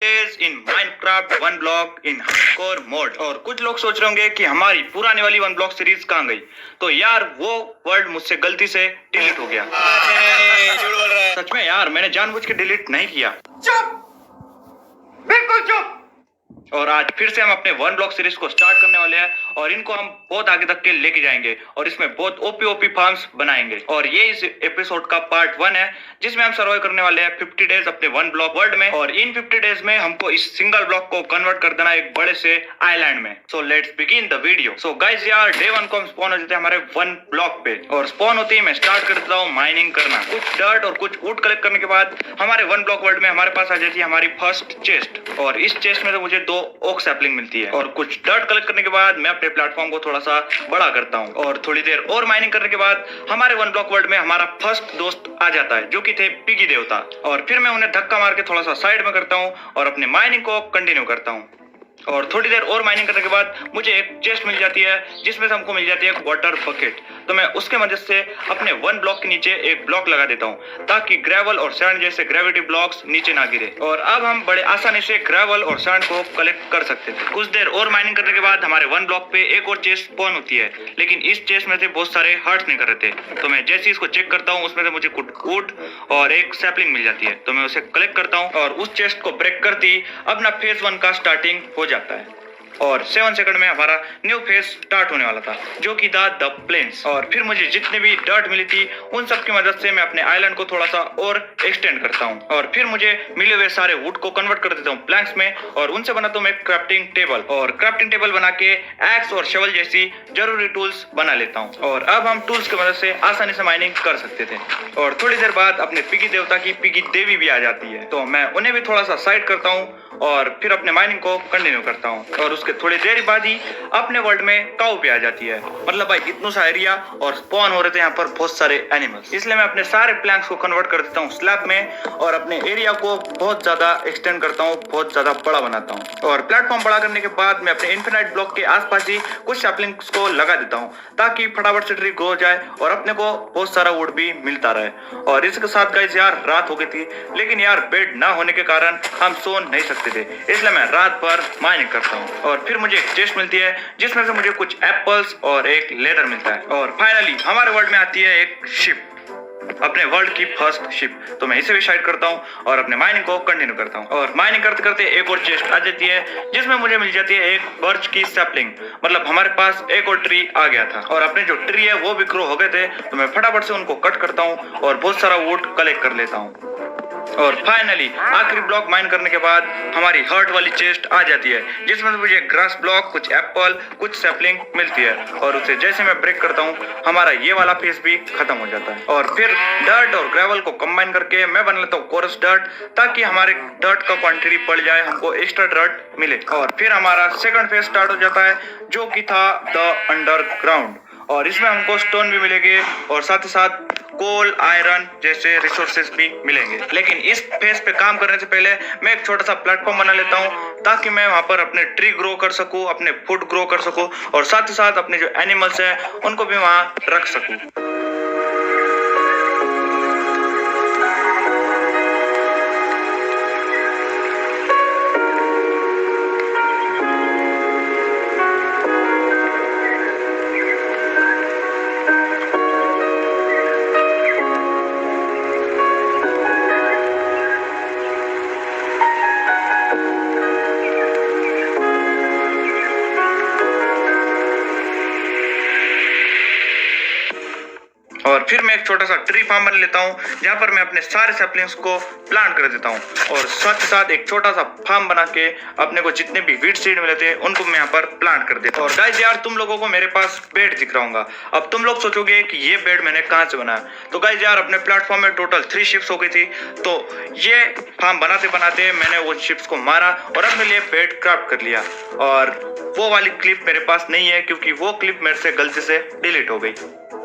is in Minecraft one block in hardcore mode. और कुछ लोग सोच रहे होंगे कि हमारी पुराने वाली वन ब्लॉक सीरीज कहाँ गई। तो यार वो वर्ल्ड मुझसे गलती से डिलीट हो गया। झूठ बोल रहा है। सच में यार, मैंने जानबूझ के डिलीट नहीं किया। चुप, बिल्कुल चुप। और आज फिर से हम अपने वन ब्लॉक सीरीज को स्टार्ट करने वाले हैं और इनको हम बहुत आगे तक के लेके जाएंगे और इसमें बहुत ओपी फार्म्स बनाएंगे। और ये इस एपिसोड का पार्ट 1 है जिसमें हम सर्वाइव करने वाले हैं 50 डेज अपने वन ब्लॉक वर्ल्ड में। और इन 50 डेज में हमको इस सिंगल ब्लॉक को कन्वर्ट कर देना एक बड़े से आइलैंड में। So let's begin the video. So guys यार, डे 1 को हम स्पॉन हो जाते हैं हमारे वन ब्लॉक पे और स्पॉन होते ही मैं स्टार्ट कर देता हूँ माइनिंग करना। कुछ डर्ट और कुछ वुड कलेक्ट करने के बाद हमारे वन ब्लॉक वर्ल्ड में हमारे पास आ जाती है हमारी फर्स्ट चेस्ट। और इस चेस्ट में तो मुझे 2 ओक सैपलिंग मिलती है। और कुछ डर्ट कलेक्ट करने के बाद मैं अपने प्लेटफॉर्म को थोड़ा सा बड़ा करता हूँ और थोड़ी देर और माइनिंग करने के बाद हमारे वन ब्लॉक वर्ल्ड में हमारा फर्स्ट दोस्त आ जाता है जो कि थे पिगी देवता। और फिर मैं उन्हें धक्का मार के थोड़ा सा साइड में करता हूँ और अपने माइनिंग को कंटिन्यू करता हूँ। और थोड़ी देर और माइनिंग करने के बाद मुझे एक चेस्ट मिल जाती है जिसमें से हमको मिल जाती है एक वाटर बकेट। तो मैं उसके मदद से अपने वन ब्लॉक के नीचे एक ब्लॉक लगा देता हूँ ताकि ग्रेवल और सैंड जैसे ग्रेविटी ब्लॉक्स नीचे ना गिरे। और अब हम बड़े आसानी से ग्रेवल और सैंड को कलेक्ट कर सकते थे। कुछ देर और माइनिंग करने के बाद हमारे वन ब्लॉक पे एक और चेस्ट स्पॉन होती है, लेकिन इस चेस्ट में से बहुत सारे हार्ट्स नहीं कर रहे थे। तो मैं जैसे इसको चेक करता हूँ उसमें से मुझे कुछ वुड और एक सैपलिंग मिल जाती है। तो मैं उसे कलेक्ट करता हूँ और उस चेस्ट को ब्रेक करती ही अपना फेज 1 का स्टार्टिंग हो जाता है। और 7 सेकंड में हमारा न्यू फेज स्टार्ट होने वाला था जो कि था द प्लेन्स। और फिर मुझे जितने भी डर्ट मिली थी उन सब की मदद से मैं अपने आइलैंड को थोड़ा सा और एक्सटेंड करता हूँ। और फिर मुझे मिले हुए सारे वुड को कन्वर्ट कर देता हूँ प्लैंक्स में और उनसे बनाता हूँ मैं क्राफ्टिंग टेबल। और क्राफ्टिंग टेबल बना के एक्स और शवल जैसी जरूरी टूल्स बना लेता हूँ। और अब हम टूल्स की मदद से आसानी से माइनिंग कर सकते थे। और थोड़ी देर बाद अपने पिगी देवता की पिगी देवी भी आ जाती है, तो मैं उन्हें भी थोड़ा सा साइड करता हूँ और फिर अपने माइनिंग को कंटिन्यू करता हूँ। और उसके थोड़ी देर बाद ही अपने वर्ल्ड में काऊ पे आ जाती है। मतलब भाई इतना सा एरिया और स्पॉन हो रहे थे यहाँ पर बहुत सारे एनिमल्स, इसलिए मैं अपने सारे प्लैंक्स को कन्वर्ट कर देता हूँ स्लैब में और अपने एरिया को बहुत ज्यादा एक्सटेंड करता हूँ, बहुत ज्यादा बड़ा बनाता हूँ। और प्लेटफॉर्म बड़ा करने के बाद मैं अपने इन्फिनाइट ब्लॉक के आसपास ही कुछ सैपलिंग्स को लगा देता हूँ ताकि फटाफट से ट्री ग्रो हो जाए और अपने को बहुत सारा वुड भी मिलता रहे। और इसके साथ गाइस यार रात हो गई थी, लेकिन यार बेड ना होने के कारण हम सो नहीं सकते थे, इसलिए मैं रात भर माइनिंग करता हूँ। और फिर मुझे एक चेस्ट मिलती है जिसमें से मुझे कुछ एप्पल्स और एक लेदर मिलता है। और फाइनली हमारे वर्ल्ड में आती है एक शिप, अपने वर्ल्ड की फर्स्ट शिप। तो मैं इसे भी साइड करता हूँ और अपने माइनिंग को कंटिन्यू करता हूँ। और माइनिंग करते करते एक और चेस्ट आ जाती है जिसमें मुझे मिल जाती है एक बर्च की सैपलिंग। मतलब हमारे पास एक और ट्री आ गया था और अपने जो ट्री है वो भी ग्रो हो गए थे। तो मैं फटाफट से उनको कट करता हूँ और बहुत सारा वुड कलेक्ट कर लेता हूँ। और फाइनली आखिरी ब्लॉक माइन करने के बाद हमारी हर्ट वाली चेस्ट आ जाती है जिसमें मुझे ग्रास ब्लॉक, कुछ एप्पल, कुछ सैपलिंग मिलती है। और उसे जैसे मैं ब्रेक करता हूँ हमारा ये वाला फेस भी खत्म हो जाता है। और फिर डर्ट और ग्रेवल को कंबाइन करके मैं बना लेता हूँ कोरस डर्ट ताकि हमारे डर्ट का क्वांटिटी बढ़ जाए, हमको एक्स्ट्रा डर्ट मिले। और फिर हमारा सेकंड फेज स्टार्ट हो जाता है जो कि था द अंडरग्राउंड। और इसमें हमको स्टोन भी मिलेंगे और साथ ही साथ कोल, आयरन जैसे रिसोर्सेज भी मिलेंगे। लेकिन इस फेज पे काम करने से पहले मैं एक छोटा सा प्लेटफॉर्म बना लेता हूँ ताकि मैं वहां पर अपने ट्री ग्रो कर सकूं, अपने फूड ग्रो कर सकूं और साथ ही साथ अपने जो एनिमल्स हैं उनको भी वहां रख सकूं। और फिर मैं एक छोटा सा ट्री फार्म बना लेता हूँ जहाँ पर मैं अपने सारे सैपलिंग्स को प्लांट कर देता हूँ और साथ ही साथ एक छोटा सा फार्म बना के अपने को जितने भी वीट सीड मिले थे उनको मैं यहाँ पर प्लांट कर देता हूँ। और गाइस यार तुम लोगों को मेरे पास बेड दिख रहा होगा। अब तुम लोग सोचोगे कि ये बेड मैंने कहाँ से बनाया। तो गाइस यार अपने प्लेटफॉर्म में टोटल 3 शिप्स हो गई थी, तो ये फार्म बनाते बनाते मैंने उन शिप्स को मारा और अपने लिए बेड क्राफ्ट कर लिया। और वो वाली क्लिप मेरे पास नहीं है क्योंकि वो क्लिप मेरे से गलती से डिलीट हो गई।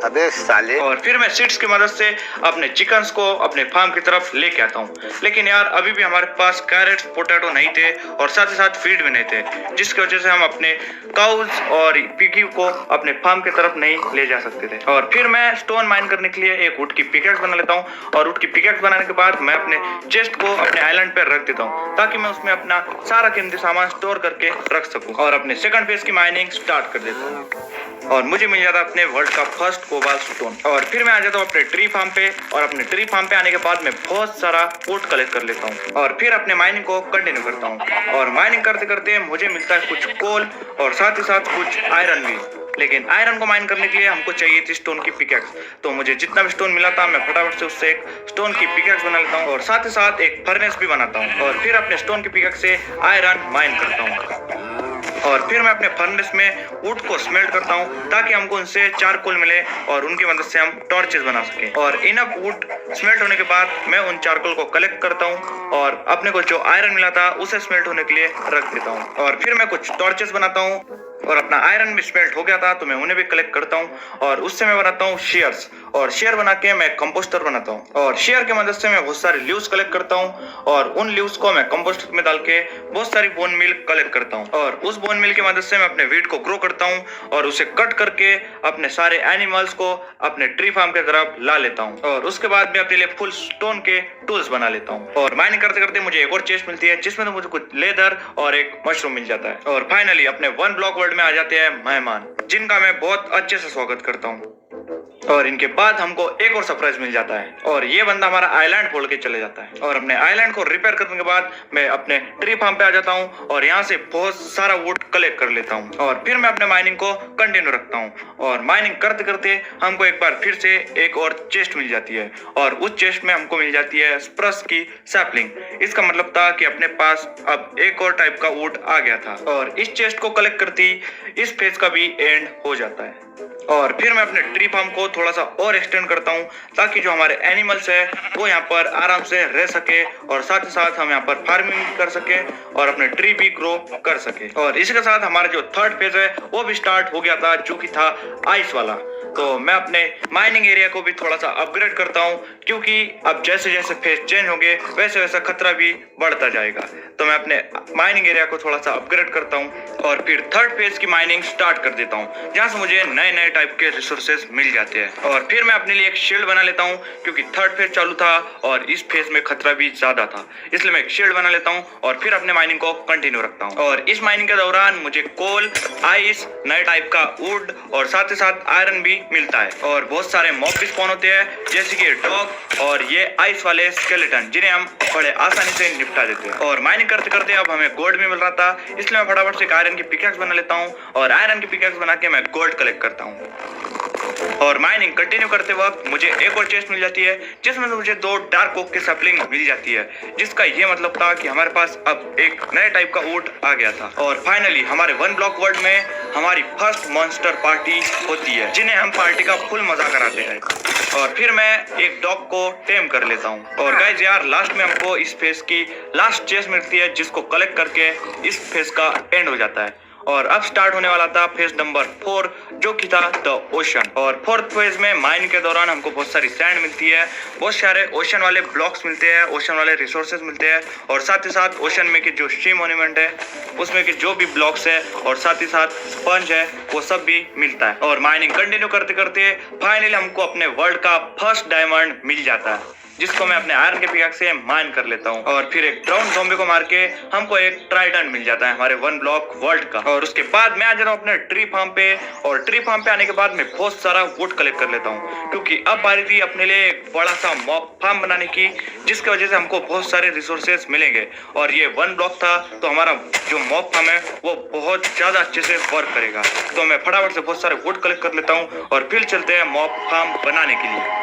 अबे साले। और फिर फिर मैं सीड्स की मदद से अपने चिकन्स को अपने फार्म की तरफ लेके आता हूँ। लेकिन यार अभी भी हमारे पास कैरेट्स पोटैटो नहीं थे और साथ ही साथ फीड भी नहीं थे, जिसकी वजह से हम अपने काउज और पिगी को अपने फार्म की तरफ नहीं ले जा सकते थे। और फिर मैं स्टोन माइन करने के लिए एक वुड की पिकेक्स बना लेता हूँ और वुड की पिकेक्स बनाने के बाद मैं अपने चेस्ट को अपने आइलैंड पर रख देता हूँ ताकि मैं उसमें अपना सारा कीमती सामान स्टोर करके रख सकूँ और अपने सेकंड फेज की माइनिंग स्टार्ट कर देता हूँ और मुझे मिल जाता है अपने वर्ल्ड का फर्स्ट कोबाल्ट स्टोन। और फिर मैं आ जाता हूँ अपने ट्री फार्म पे और अपने ट्री फार्म पे आने के बाद मैं बहुत सारा वुड कलेक्ट कर लेता हूँ और फिर अपने माइनिंग को कंटिन्यू करता हूँ। और माइनिंग करते करते मुझे मिलता है कुछ कोल और साथ ही साथ कुछ आयरन भी। लेकिन आयरन को माइन करने के लिए हमको चाहिए थी स्टोन की पिकेक्स, तो मुझे जितना भी स्टोन मिला था मैं फटाफट से उससे एक स्टोन की पिकेक्स बना लेता हूँ और साथ ही साथ एक फर्नेस भी बनाता हूँ और फिर अपने स्टोन की पिकेक्स से आयरन माइन करता हूँ। और फिर मैं अपने फर्नेस में वुड को स्मेल्ट करता हूँ ताकि हमको उनसे चारकोल मिले और उनकी मदद से हम टॉर्चेस बना सकें। और इनफ वुड स्मेल्ट होने के बाद मैं उन चारकोल को कलेक्ट करता हूँ और अपने को जो आयरन मिला था उसे स्मेल्ट होने के लिए रख देता हूँ। और फिर मैं कुछ टॉर्चेस बनाता हूँ और अपना आयरन भी स्मेल्ट हो गया था तो मैं उन्हें भी कलेक्ट करता हूँ और उससे मैं बनाता हूँ शेयर्स और शेयर बना के मैं कंपोस्टर बनाता हूँ और शेयर की मदद से मैं बहुत सारे लीव्स कलेक्ट करता हूँ और उन लीव्स को मैं कंपोस्टर में डाल के बहुत सारी बोन मिल कलेक्ट करता हूँ और उस बोन मिल की मदद से मैं अपने वीट को ग्रो करता हूँ और उसे कट करके अपने सारे एनिमल्स को अपने ट्री फार्म की तरफ ला लेता हूँ और उसके बाद मैं अपने लिए फुल स्टोन के टूल्स बना लेता हूँ। और माइनिंग करते करते मुझे एक और चेस्ट मिलती है जिसमें तो मुझे कुछ लेदर और एक मशरूम मिल जाता है। और फाइनली अपने वन ब्लॉक वर्ल्ड में आ जाते हैं मेहमान, जिनका मैं बहुत अच्छे से स्वागत करता हूँ। और इनके बाद हमको एक और सरप्राइज मिल जाता है और ये बंदा हमारा आइलैंड खोल के चले जाता है और अपने आइलैंड को रिपेयर करने के बाद मैं अपने ट्री फार्म पे आ जाता हूँ और यहाँ से बहुत सारा वुड कलेक्ट कर लेता हूँ और फिर मैं अपने माइनिंग को कंटिन्यू रखता हूँ। और माइनिंग करते करते हमको एक बार फिर से एक और चेस्ट मिल जाती है और उस चेस्ट में हमको मिल जाती है स्प्रस की सैपलिंग। इसका मतलब था कि अपने पास अब एक और टाइप का वुड आ गया था और इस चेस्ट को कलेक्ट करती इस फेज का भी एंड हो जाता है। और फिर मैं अपने ट्री फार्म को थोड़ा सा और एक्सटेंड करता हूँ ताकि जो हमारे एनिमल्स है वो यहाँ पर आराम से रह सके और साथ ही साथ हम यहाँ पर फार्मिंग भी कर सके और अपने ट्री भी ग्रो कर सके। और इसी के साथ हमारा जो थर्ड फेज है वो भी स्टार्ट हो गया था जो कि था आइस वाला। तो मैं अपने माइनिंग एरिया को भी थोड़ा सा अपग्रेड करता हूँ क्योंकि अब जैसे जैसे फेज चेंज होंगे वैसे वैसा खतरा भी बढ़ता जाएगा, तो मैं अपने माइनिंग एरिया को थोड़ा सा अपग्रेड करता हूँ और फिर थर्ड फेज की माइनिंग स्टार्ट कर देता हूँ जहाँ से मुझे नए नए टाइप के रिसोर्सेज मिल जाते हैं। और फिर मैं अपने लिए एक शील्ड बना लेता हूँ क्योंकि थर्ड फेज चालू था और इस फेज में खतरा भी ज्यादा था, इसलिए मैं एक शील्ड बना लेता हूँ और फिर अपने माइनिंग को कंटिन्यू रखता हूँ। और इस माइनिंग के दौरान मुझे कोल, आइस, नए टाइप का वुड और साथ ही साथ आयरन भी मिलता है और बहुत सारे मॉब भी स्पॉन होते हैं जैसे कि डॉग और ये आइस वाले स्केलेटन जिन्हें हम बड़े आसानी से निपटा देते हैं। और माइनिंग करते करते अब हमें गोल्ड भी मिल रहा था, इसलिए मैं फटाफट से आयरन की पिकैक्स बना लेता हूँ और आयरन की पिकैक्स बना के मैं गोल्ड कलेक्ट करता हूँ। और माइनिंग कंटिन्यू करते वक्त मुझे एक और चेस्ट मिल जाती है जिसमें से मुझे 2 डार्क ओक की सैपलिंग मिल जाती है, जिसका ये मतलब था कि हमारे पास अब एक नए टाइप का वुड आ गया था। और फाइनली हमारे वन ब्लॉक वर्ल्ड में हमारी फर्स्ट मॉन्स्टर पार्टी होती है जिन्हें हम पार्टी का फुल मजा कराते हैं। और फिर मैं एक डॉग को टेम कर लेता हूँ। और गाइस यार लास्ट में हमको इस फेज की लास्ट चेस्ट मिलती है जिसको कलेक्ट करके इस फेज का एंड हो जाता है। और अब स्टार्ट होने वाला था फेज नंबर 4 जो कि था द ओशन। और फोर्थ फेज में माइन के दौरान हमको बहुत सारी सैंड मिलती है, बहुत सारे ओशन वाले ब्लॉक्स मिलते हैं, ओशन वाले रिसोर्सेज मिलते हैं और साथ ही साथ ओशन में की जो शी मॉन्यूमेंट है उसमें के जो भी ब्लॉक्स है और साथ ही साथ स्पंज है वो सब भी मिलता है। और माइनिंग कंटिन्यू करते करते फाइनली हमको अपने वर्ल्ड का फर्स्ट डायमंड मिल जाता है जिसको मैं अपने आयरन के पिकैक्स से माइन कर लेता हूँ। और फिर एक ड्राउन ज़ॉम्बी को मार के हमको एक ट्राइडेंट मिल जाता है हमारे वन ब्लॉक वर्ल्ड का। और उसके बाद मैं आ जाता हूँ अपने ट्री फार्म पे और ट्री फार्म पे आने के बाद मैं बहुत सारा वुड कलेक्ट कर लेता हूँ क्योंकि अब बारी थी अपने लिए एक बड़ा सा मॉब फार्म बनाने की जिसकी वजह से हमको बहुत सारे रिसोर्सेज मिलेंगे। और ये वन ब्लॉक था तो हमारा जो मॉब फार्म है वो बहुत ज़्यादा अच्छे से वर्क करेगा, तो मैं फटाफट से बहुत सारे वुड कलेक्ट कर लेता हूँ और फिर चलते हैं मॉब फार्म बनाने के लिए।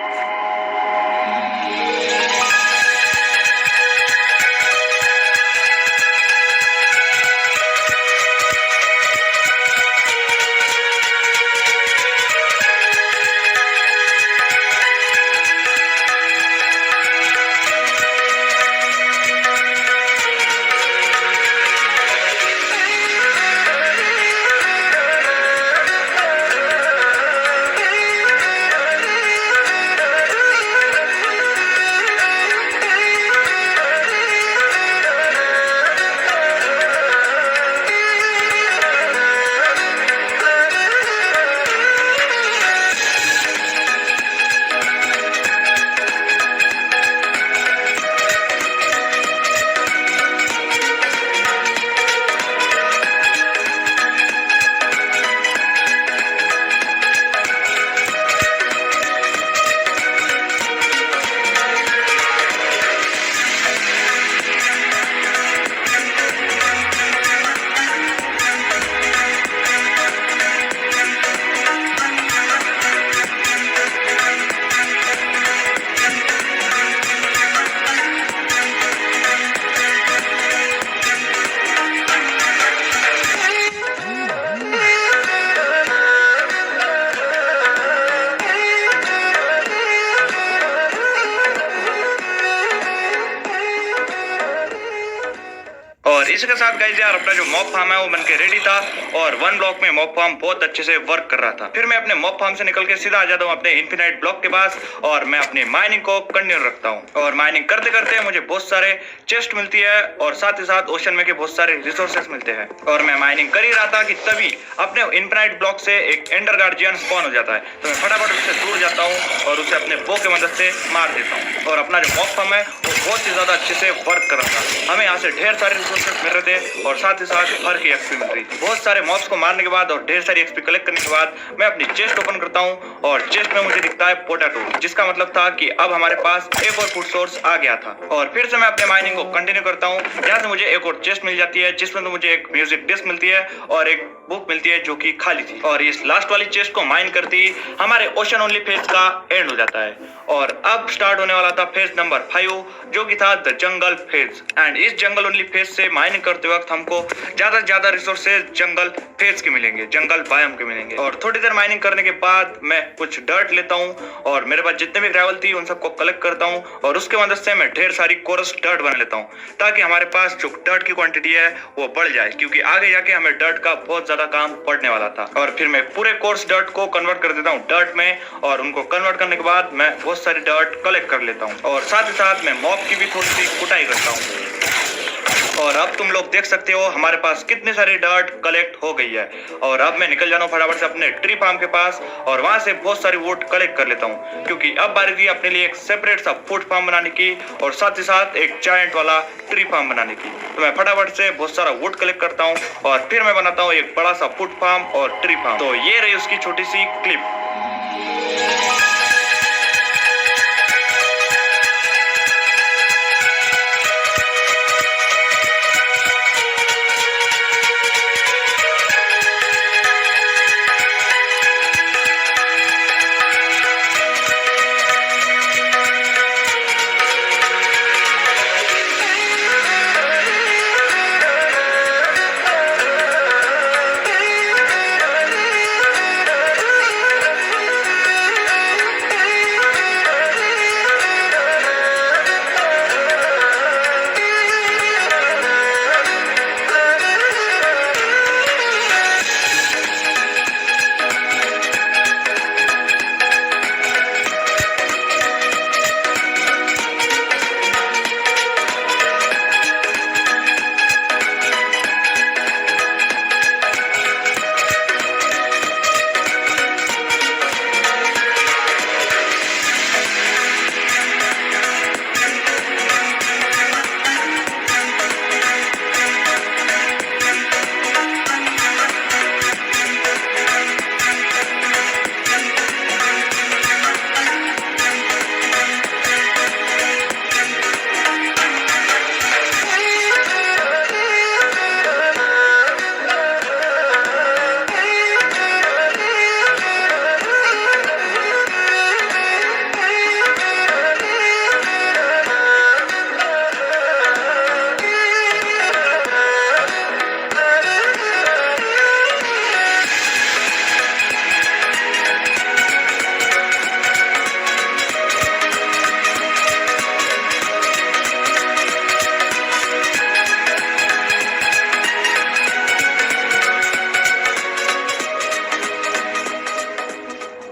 और इसके साथ गाइस यार अपना जो मॉब फार्म है वो बनके रेडी था और 1 ब्लॉक में मॉब फार्म बहुत अच्छे से वर्क कर रहा था। फिर मैं अपने मॉब फार्म से निकल के सीधा आ जाता हूँ अपने इन्फिनाइट ब्लॉक के पास और मैं अपनी माइनिंग को कंटिन्यू रखता हूँ। और माइनिंग करते करते मुझे बहुत सारे चेस्ट मिलती है और साथ ही साथ ओशन में के बहुत सारे रिसोर्सेस मिलते हैं। और मैं माइनिंग कर ही रहा था कि तभी अपने इन्फिनाइट ब्लॉक से एक एंडर गार्जियन स्पॉन हो जाता है। तो मैं फटाफट उससे दूर जाता हूँ और उसे अपने बो की मदद से मार देता हूँ। और अपना जो मॉब फार्म है वो बहुत ही ज्यादा अच्छे से वर्क कर रहा था। हमें यहाँ से ढेर सारे रिसोर्सेस मिल रहे थे और साथ ही साथ हर की एक्सपी मिल रही थी। बहुत सारे मॉब्स को मारने के बाद और ढेर सारी एक्सपी कलेक्ट करने के बाद मैं अपनी चेस्ट ओपन करता हूँ और चेस्ट में मुझे दिखता है पोटैटो, जिसका मतलब था कि अब हमारे पास एक और फूड सोर्स आ गया था। और फिर से मैं अपने माइनिंग को कंटिन्यू करता हूँ जहाँ से मुझे एक और चेस्ट मिल जाती है जिसमें तो मुझे एक म्यूजिक डिस्क मिलती है और एक बुक मिलती है जो कि खाली थी। और इस लास्ट वाली चेस्ट को माइन करते ही हमारे ओशन ओनली फेज का एंड हो जाता है और अब स्टार्ट होने वाला था फेज नंबर 5 जो कि था द जंगल फेज। एंड इस जंगल ओनली फेज से माइनिंग करते वक्त हमको ज्यादा से ज्यादा रिसोर्सेज जंगल फेज के मिलेंगे, जंगल बायोम के मिलेंगे। और थोड़ी देर माइनिंग करने के बाद मैं कुछ डर्ट लेता हूँ और मेरे पास जितने भी ग्रेवल थी उन सबको कलेक्ट करता हूँ और उसके मदद से मैं ढेर सारी कोरस डर्ट बना लेता हूँ ताकि हमारे पास जो डर्ट की क्वांटिटी है वो बढ़ जाए, क्योंकि आगे जाके हमें डर्ट का बहुत ज्यादा काम पड़ने वाला था। और फिर मैं पूरे कोर्स डर्ट को कन्वर्ट कर देता हूँ डर्ट में और उनको कन्वर्ट करने के बाद मैं बहुत सारी डर्ट कलेक्ट कर लेता हूँ और साथ ही साथ मैं मॉब की भी थोड़ी सी कुटाई करता हूँ। और अब तुम लोग देख सकते हो हमारे पास कितनी सारी डर्ट कलेक्ट हो गई है। और अब मैं निकल जाता हूँ फटाफट से अपने ट्री फार्म के पास और वहां से बहुत सारी वुड कलेक्ट कर लेता हूँ, क्योंकि अब बारी थी अपने लिए एक सेपरेट सा फूड फार्म बनाने की और साथ ही साथ एक जायंट वाला ट्री फार्म बनाने की। तो मैं फटाफट से बहुत सारा वुड कलेक्ट करता हूँ और फिर मैं बनाता हूँ एक बड़ा सा फूड फार्म और ट्री फार्म। तो ये रही उसकी छोटी सी क्लिप।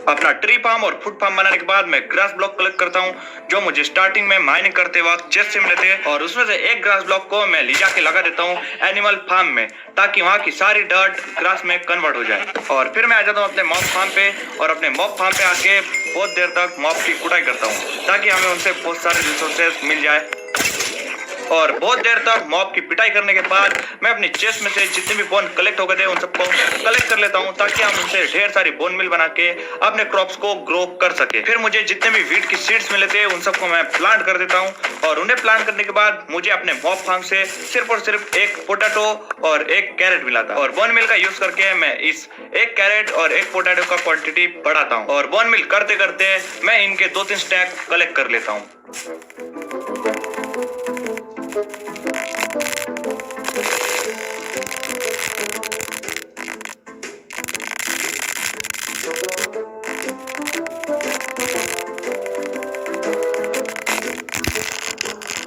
अपना ट्री फार्म और फूड फार्म बनाने के बाद मैं ग्रास ब्लॉक कलेक्ट करता हूँ जो मुझे स्टार्टिंग में माइनिंग करते वक्त चेस्ट से मिले थे और उसमें से एक ग्रास ब्लॉक को मैं ले जाके लगा देता हूँ एनिमल फार्म में ताकि वहाँ की सारी डर्ट ग्रास में कन्वर्ट हो जाए। और फिर मैं आ जाता हूँ अपने मॉब फार्म पे और अपने मॉब फार्म पे आके बहुत देर तक मॉब की कुटाई करता हूँ ताकि हमें उनसे बहुत सारे रिसोर्सेज मिल जाए। और बहुत देर तक मॉब की पिटाई करने के बाद मैं अपनी चेस्ट में से जितने भी बोन कलेक्ट हो गए थे उन सबको कलेक्ट कर लेता हूँ ताकि हम उनसे ढेर सारी बोन मिल बना के अपने क्रॉप्स को ग्रो कर सके। फिर मुझे जितने भी वीट की सीड्स मिले थे उन सबको मैं प्लांट कर देता हूँ और उन्हें प्लांट करने के बाद मुझे अपने मॉब फार्म से सिर्फ और सिर्फ एक पोटैटो और एक कैरेट मिला था। और बोन मिल का यूज करके मैं इस एक कैरेट और एक पोटैटो का क्वांटिटी बढ़ाता हूँ और बोन मिल करते करते मैं इनके 2-3 स्टैक कलेक्ट कर लेता हूँ।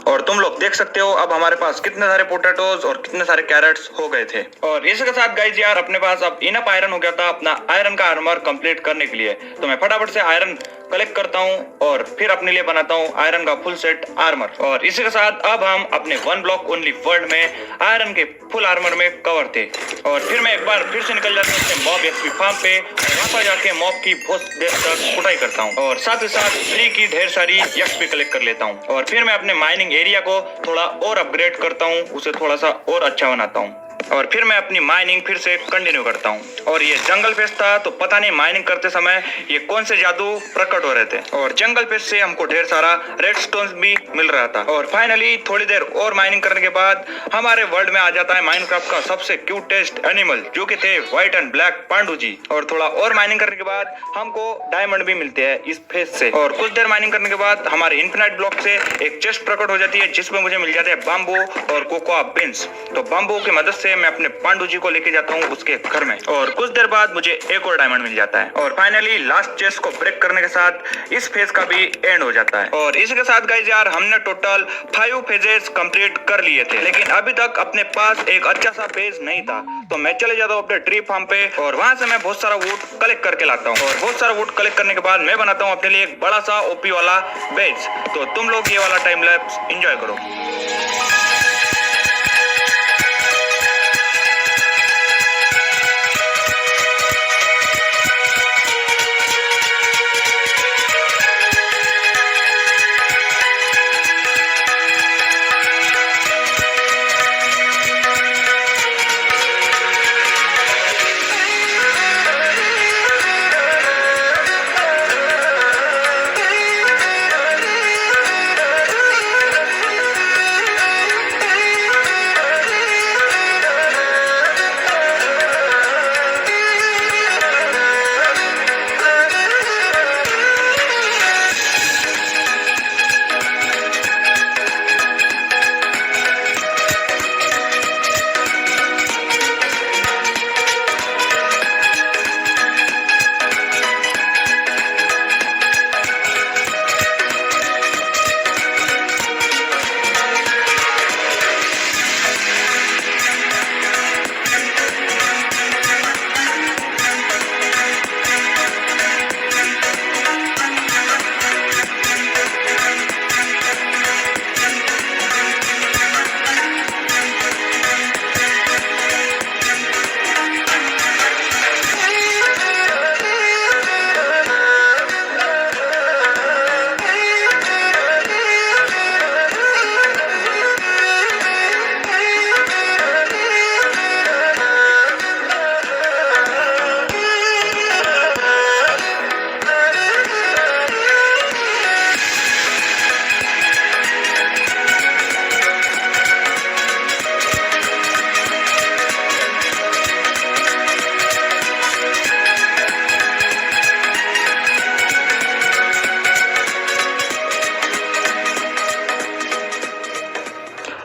और तुम लोग देख देख सकते हो अब हमारे पास कितने सारे पोटैटोज और कितने सारे कैरेट्स हो गए थे। और इसके साथ गाइज यार अपने पास अब इनफ आयरन हो गया था अपना आयरन का आर्मर कंप्लीट करने के लिए। तो मैं फटाफट से आयरन कलेक्ट करता हूँ और फिर अपने लिए बनाता हूँ आयरन का फुल सेट आर्मर। और इसी के साथ अब हम अपने 1 ब्लॉक ओनली वर्ल्ड में आयरन के फुल आर्मर में कवर थे। और फिर मैं एक बार फिर से निकल जाता हूँ मॉब एक्सपी फार्म पे और वहाँ पर जाके मॉब की बहुत देर तक कुटाई करता हूँ और साथ ही साथ फ्री की ढेर सारी एक्सपी कलेक्ट कर लेता हूँ। और फिर मैं अपने माइनिंग एरिया को थोड़ा और अपग्रेड करता हूँ, उसे थोड़ा सा और अच्छा बनाता हूँ और फिर मैं अपनी माइनिंग फिर से कंटिन्यू करता हूँ। और ये जंगल फेस था तो पता नहीं माइनिंग करते समय ये कौन से जादू प्रकट हो रहे थे और जंगल फेस से हमको ढेर सारा रेडस्टोन्स भी मिल रहा था। और फाइनली थोड़ी देर और माइनिंग करने के बाद हमारे वर्ल्ड में आ जाता है माइनक्राफ्ट का सबसे क्यूटेस्ट एनिमल जो कि थे व्हाइट एंड ब्लैक पांडू जी। और थोड़ा और माइनिंग करने के बाद हमको डायमंड भी मिलते हैं इस फेस से। और कुछ देर माइनिंग करने के बाद हमारे इन्फिनाइट ब्लॉक से एक चेस्ट प्रकट हो जाती है जिसमें मुझे मिल जाते हैं बाम्बू और कोकोआ बीन्स। तो बाम्बू की मदद से मैं अपने पांडू जी को लेके जाता हूँ उसके घर में और कुछ देर बाद मुझे एक और डायमंड मिल जाता है। और फाइनली लास्ट चेस्ट को ब्रेक करने के साथ इस फेज का भी एंड हो जाता है। और इसके साथ गाइस यार हमने टोटल 5 फेजेस कंप्लीट कर लिए थे, लेकिन अभी तक अपने पास एक अच्छा सा फेज नहीं था। तो मैं चले जाता हूँ अपने ट्री फार्म पे और वहां से मैं बहुत सारा वुड कलेक्ट करके लाता हूँ। और बहुत सारा वुड कलेक्ट करने के बाद मैं बनाता हूँ अपने लिए एक बड़ा सा ओपी वाला बेस। तो तुम लोग ये वाला टाइम लैप्स एंजॉय करो।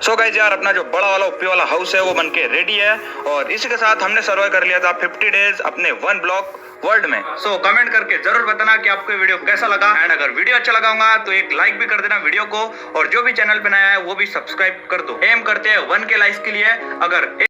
सो गाइस यार अपना जो बड़ा वाला ओपी वाला हाउस है वो बनके रेडी है। और इसी के साथ हमने सर्वाइव कर लिया था 50 डेज अपने 1 ब्लॉक वर्ल्ड में। सो कमेंट करके जरूर बताना कि आपको वीडियो कैसा लगा एंड अगर वीडियो अच्छा लगा होगा तो एक लाइक भी कर देना वीडियो को और जो भी चैनल पे नया है वो भी सब्सक्राइब कर दो। एम करते हैं 1K लाइक्स के लिए। अगर